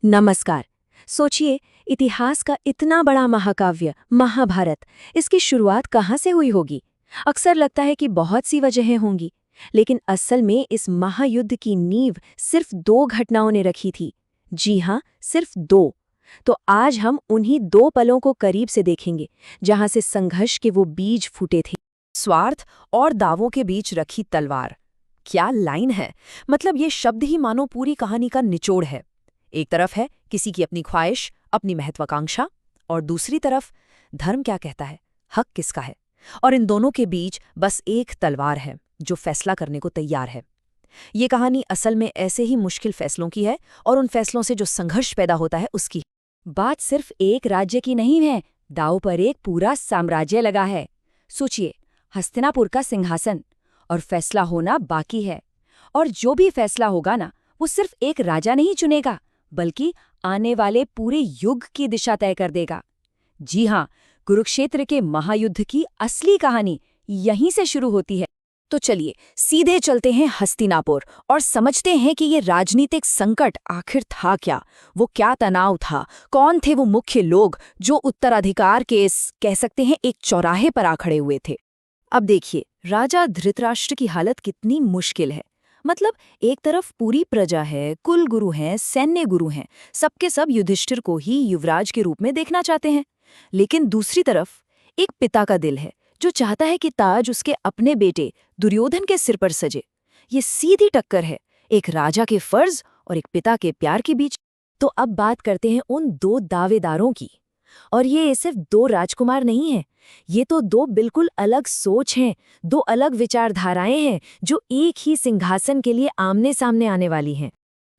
नमस्कार। सोचिए, इतिहास का इतना बड़ा महाकाव्य महाभारत, इसकी शुरुआत कहाँ से हुई होगी? अक्सर लगता है कि बहुत सी वजहें होंगी, लेकिन असल में इस महायुद्ध की नींव सिर्फ दो घटनाओं ने रखी थी। जी हाँ, सिर्फ दो। तो आज हम उन्हीं दो पलों को करीब से देखेंगे, जहाँ से संघर्ष के वो बीज फूटे थे। स्वार्थ और दावों के बीच रखी तलवार। क्या लाइन है। मतलब ये शब्द ही मानो पूरी कहानी का निचोड़ है। एक तरफ है किसी की अपनी ख्वाहिश, अपनी महत्वाकांक्षा, और दूसरी तरफ धर्म क्या कहता है, हक किसका है। और इन दोनों के बीच बस एक तलवार है जो फैसला करने को तैयार है। ये कहानी असल में ऐसे ही मुश्किल फैसलों की है, और उन फैसलों से जो संघर्ष पैदा होता है उसकी। बात सिर्फ एक राज्य की नहीं है, दांव पर एक पूरा साम्राज्य लगा है। सोचिए, हस्तिनापुर का सिंहासन, और फैसला होना बाकी है। और जो भी फैसला होगा ना, वो सिर्फ एक राजा नहीं चुनेगा, बल्कि आने वाले पूरे युग की दिशा तय कर देगा। जी हाँ, कुरुक्षेत्र के महायुद्ध की असली कहानी यहीं से शुरू होती है। तो चलिए सीधे चलते हैं हस्तिनापुर और समझते हैं कि ये राजनीतिक संकट आखिर था क्या। वो क्या तनाव था, कौन थे वो मुख्य लोग जो उत्तराधिकार के कह सकते हैं एक चौराहे पर आ खड़े हुए थे। अब देखिए, राजा धृतराष्ट्र की हालत कितनी मुश्किल है। मतलब एक तरफ पूरी प्रजा है, कुल गुरु हैं, सैन्य गुरु हैं, सबके सब युधिष्ठिर को ही युवराज के रूप में देखना चाहते हैं। लेकिन दूसरी तरफ एक पिता का दिल है जो चाहता है कि ताज उसके अपने बेटे दुर्योधन के सिर पर सजे। ये सीधी टक्कर है, एक राजा के फर्ज और एक पिता के प्यार के बीच। तो अब बात करते हैं उन दो दावेदारों की। और ये सिर्फ दो राजकुमार नहीं हैं, ये तो दो बिल्कुल अलग सोच हैं, दो अलग विचारधाराएं हैं जो एक ही सिंहासन के लिए आमने सामने आने वाली हैं।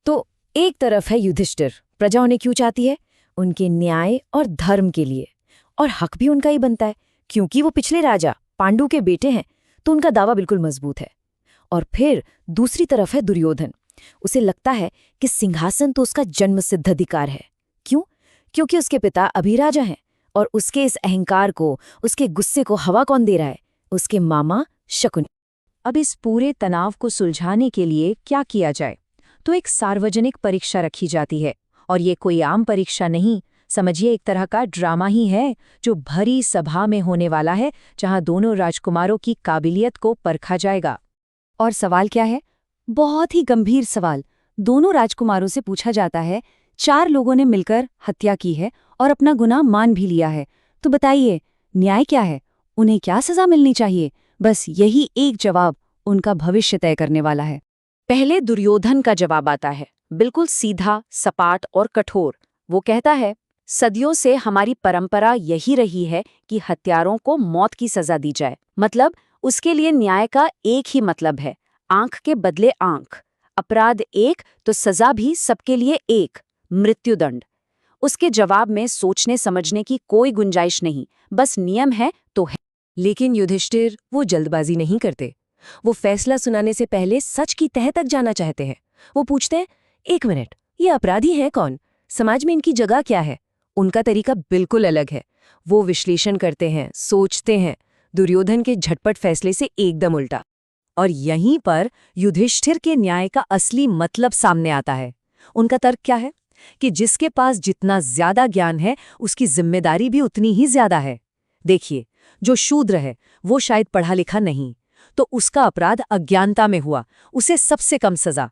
तो एक तरफ है युधिष्ठिर, प्रजा उन्हें क्यों चाहती है? उनके न्याय और धर्म के लिए। और हक भी उनका ही बनता है, क्योंकि वो पिछले राजा पांडु के बेटे हैं, तो उनका दावा बिल्कुल मजबूत है। और फिर दूसरी तरफ है दुर्योधन। उसे लगता है कि सिंहासन तो उसका जन्मसिद्ध अधिकार है। क्यों? क्योंकि उसके पिता अभी राजा हैं, और उसके इस अहंकार को, उसके गुस्से को हवा कौन दे रहा है? उसके मामा शकुनी। अब इस पूरे तनाव को सुलझाने के लिए क्या किया जाए? तो एक सार्वजनिक परीक्षा रखी जाती है। और ये कोई आम परीक्षा नहीं, समझिए एक तरह का ड्रामा ही है, जो भरी सभा में होने वाला है, जहां दोनों राजकुमारों की काबिलियत को परखा जाएगा। और सवाल क्या है? बहुत ही गंभीर सवाल। दोनों राजकुमारों से पूछा जाता है, 4 लोगों ने मिलकर हत्या की है और अपना गुनाह मान भी लिया है, तो बताइए न्याय क्या है? उन्हें क्या सजा मिलनी चाहिए? बस यही एक जवाब उनका भविष्य तय करने वाला है। पहले दुर्योधन का जवाब आता है, बिल्कुल सीधा, सपाट और कठोर। वो कहता है, सदियों से हमारी परंपरा यही रही है कि हत्यारों को मौत की सजा दी जाए। मतलब उसके लिए न्याय का एक ही मतलब है, आंख के बदले आंख। अपराध एक तो सजा भी सबके लिए एक, मृत्युदंड। उसके जवाब में सोचने समझने की कोई गुंजाइश नहीं, बस नियम है तो है। लेकिन युधिष्ठिर वो जल्दबाजी नहीं करते। वो फैसला सुनाने से पहले सच की तह तक जाना चाहते हैं। वो पूछते हैं, 1 मिनट, ये अपराधी हैं कौन? समाज में इनकी जगह क्या है? उनका तरीका बिल्कुल अलग है। वो विश्लेषण करते हैं, सोचते हैं। दुर्योधन के झटपट फैसले से एकदम उल्टा। और यहीं पर युधिष्ठिर के न्याय का असली मतलब सामने आता है। उनका तर्क क्या है? कि जिसके पास जितना ज्यादा ज्ञान है, उसकी जिम्मेदारी भी उतनी ही ज्यादा है। देखिए, जो शूद्र है वो शायद पढ़ा लिखा नहीं, तो उसका अपराध अज्ञानता में हुआ, उसे सबसे कम सजा।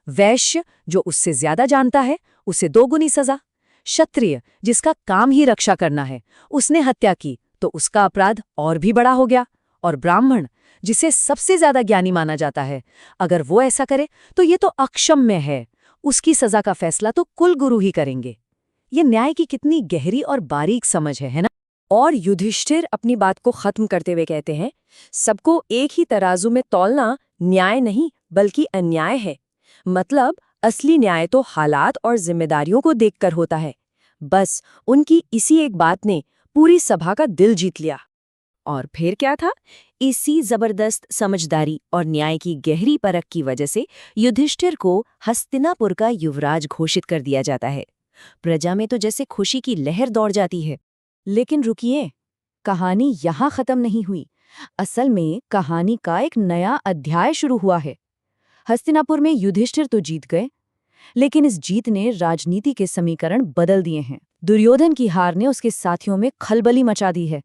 वैश्य जो उससे ज्यादा जानता है, उसे 2 गुनी सजा। क्षत्रिय जिसका काम ही रक्षा करना है, उसने हत्या की तो उसका अपराध और भी बड़ा हो गया। और ब्राह्मण जिसे सबसे ज्यादा ज्ञानी माना जाता है, अगर वो ऐसा करे तो ये तो अक्षम्य है, उसकी सजा का फैसला तो कुल गुरु ही करेंगे। ये न्याय की कितनी गहरी और बारीक समझ है ना? और युधिष्ठिर अपनी बात को खत्म करते हुए कहते हैं, सबको एक ही तराजू में तौलना न्याय नहीं बल्कि अन्याय है। मतलब असली न्याय तो हालात और जिम्मेदारियों को देखकर होता है। बस उनकी इसी एक बात ने पूरी सभा का दिल जीत लिया। और फिर क्या था? इसी जबरदस्त समझदारी और न्याय की गहरी परख की वजह से युधिष्ठिर को हस्तिनापुर का युवराज घोषित कर दिया जाता है। प्रजा में तो जैसे खुशी की लहर दौड़ जाती है। लेकिन रुकिए, कहानी यहाँ खत्म नहीं हुई। असल में कहानी का एक नया अध्याय शुरू हुआ है। हस्तिनापुर में युधिष्ठिर तो जीत गए, लेकिन इस जीत ने राजनीति के समीकरण बदल दिए हैं। दुर्योधन की हार ने उसके साथियों में खलबली मचा दी है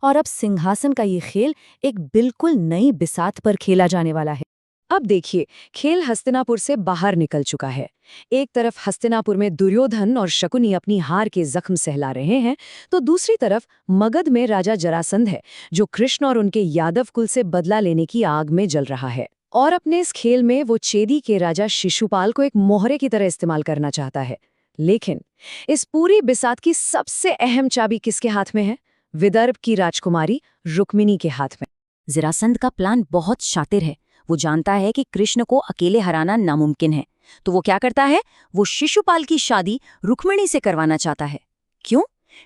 और अब सिंहासन का ये खेल एक बिल्कुल नई बिसात पर खेला जाने वाला है। अब देखिए, खेल हस्तिनापुर से बाहर निकल चुका है। एक तरफ हस्तिनापुर में दुर्योधन और शकुनी अपनी हार के जख्म सहला रहे हैं, तो दूसरी तरफ मगध में राजा जरासंध है, जो कृष्ण और उनके यादव कुल से बदला लेने की आग में जल रहा है। और अपने इस खेल में वो चेदी के राजा शिशुपाल को एक मोहरे की तरह इस्तेमाल करना चाहता है। लेकिन इस पूरी बिसात की सबसे अहम चाबी किसके हाथ में है? विदर्भ की राजकुमारी रुक्मिणी के हाथ में। जरासंध का प्लान बहुत शातिर है। वो जानता है कि कृष्ण को अकेले हराना नामुमकिन है, तो वो क्या करता है, वो शिशुपाल की शादी रुक्मिणी से करवाना चाहता है। क्यों?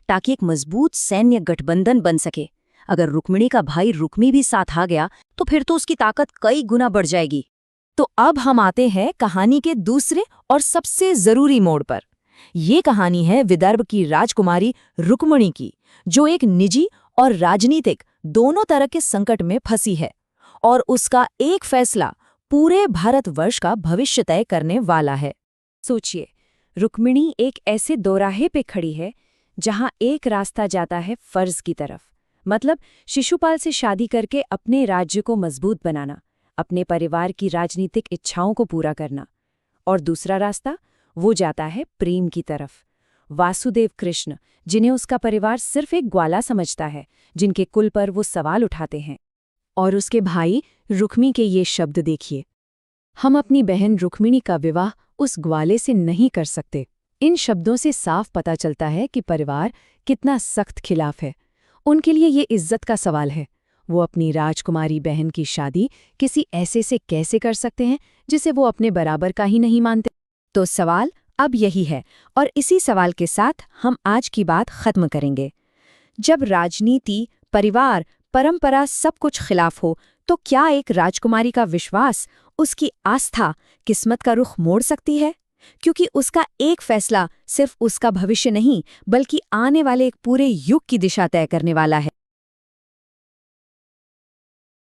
ताकि एक मजबूत सैन्य गठबंधन बन सके। अगर रुक्मिणी का भाई रुक्मी भी साथ आ गया तो फिर तो उसकी ताकत कई गुना बढ़ जाएगी। तो अब हम आते हैं कहानी के दूसरे और सबसे जरूरी मोड़ पर। ये कहानी है विदर्भ की राजकुमारी रुक्मिणी की, जो एक निजी और राजनीतिक दोनों तरह के संकट में फंसी है, और उसका एक फैसला पूरे भारतवर्ष का भविष्य तय करने वाला है। सोचिए, रुक्मिणी एक ऐसे दोराहे पे खड़ी है जहां एक रास्ता जाता है फर्ज की तरफ, मतलब शिशुपाल से शादी करके अपने राज्य को मजबूत बनाना, अपने परिवार की राजनीतिक इच्छाओं को पूरा करना, और दूसरा रास्ता वो जाता है प्रेम की तरफ। वासुदेव कृष्ण, जिन्हें उसका परिवार सिर्फ एक ग्वाला समझता है, जिनके कुल पर वो सवाल उठाते हैं। और उसके भाई रुक्मी के ये शब्द देखिए, हम अपनी बहन रुक्मिणी का विवाह उस ग्वाले से नहीं कर सकते। इन शब्दों से साफ पता चलता है कि परिवार कितना सख्त खिलाफ है। उनके लिए ये इज्जत का सवाल है। वो अपनी राजकुमारी बहन की शादी किसी ऐसे से कैसे कर सकते हैं जिसे वो अपने बराबर का ही नहीं मानते? तो सवाल अब यही है, और इसी सवाल के साथ हम आज की बात खत्म करेंगे। जब राजनीति, परिवार, परंपरा सब कुछ खिलाफ हो, तो क्या एक राजकुमारी का विश्वास, उसकी आस्था किस्मत का रुख मोड़ सकती है? क्योंकि उसका एक फैसला सिर्फ उसका भविष्य नहीं, बल्कि आने वाले एक पूरे युग की दिशा तय करने वाला है।